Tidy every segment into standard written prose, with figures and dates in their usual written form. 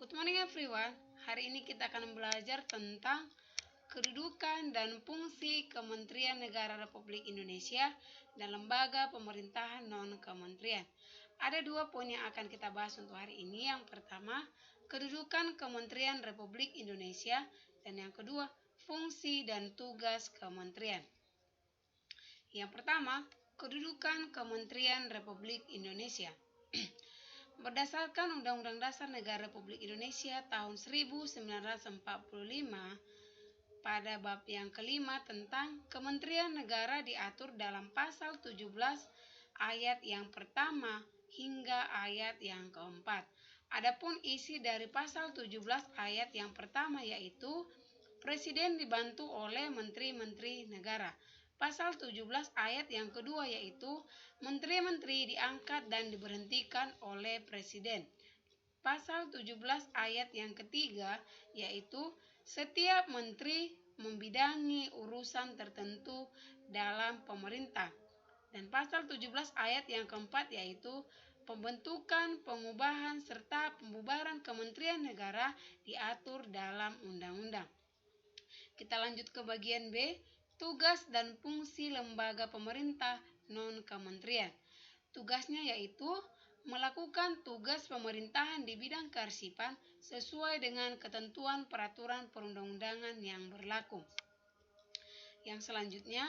Good morning everyone. Hari ini kita akan belajar tentang kedudukan dan fungsi Kementerian Negara Republik Indonesia dan lembaga pemerintahan non-kementerian. Ada dua poin yang akan kita bahas untuk hari ini. Yang pertama, kedudukan Kementerian Republik Indonesia, dan yang kedua, fungsi dan tugas kementerian. Yang pertama, kedudukan Kementerian Republik Indonesia. Berdasarkan Undang-Undang Dasar Negara Republik Indonesia tahun 1945 pada bab yang kelima tentang Kementerian Negara diatur dalam pasal 17 ayat yang pertama hingga ayat yang keempat. Adapun isi dari pasal 17 ayat yang pertama yaitu Presiden dibantu oleh Menteri-Menteri Negara. Pasal 17 ayat yang kedua yaitu Menteri-menteri diangkat dan diberhentikan oleh Presiden. Pasal 17 ayat yang ketiga yaitu setiap menteri membidangi urusan tertentu dalam pemerintah. Dan pasal 17 ayat yang keempat yaitu pembentukan, pengubahan, serta pembubaran Kementerian Negara diatur dalam undang-undang. Kita lanjut ke bagian B, tugas dan fungsi lembaga pemerintah non-kementerian. Tugasnya yaitu melakukan tugas pemerintahan di bidang kearsipan sesuai dengan ketentuan peraturan perundang-undangan yang berlaku. Yang selanjutnya,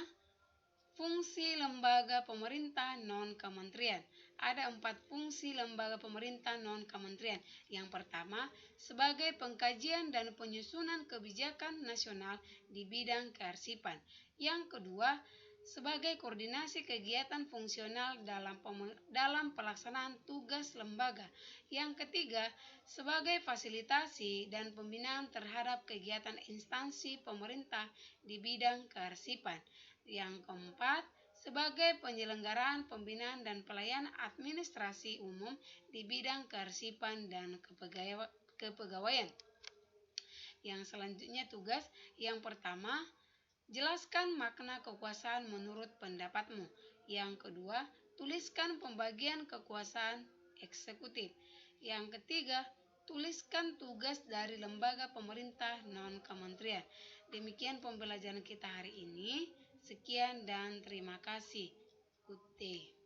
fungsi lembaga pemerintah non-kementerian. Ada 4 fungsi lembaga pemerintah non-kementerian. Yang pertama, sebagai pengkajian dan penyusunan kebijakan nasional di bidang kearsipan. Yang kedua, sebagai koordinasi kegiatan fungsional dalam pelaksanaan tugas lembaga. Yang ketiga, sebagai fasilitasi dan pembinaan terhadap kegiatan instansi pemerintah di bidang kearsipan. Yang keempat, sebagai penyelenggaraan pembinaan dan pelayanan administrasi umum di bidang kearsipan dan kepegawaian. Yang selanjutnya tugas yang pertama, jelaskan makna kekuasaan menurut pendapatmu. Yang kedua, tuliskan pembagian kekuasaan eksekutif. Yang ketiga, tuliskan tugas dari lembaga pemerintah non-kementerian. Demikian pembelajaran kita hari ini. Sekian dan terima kasih. Good day.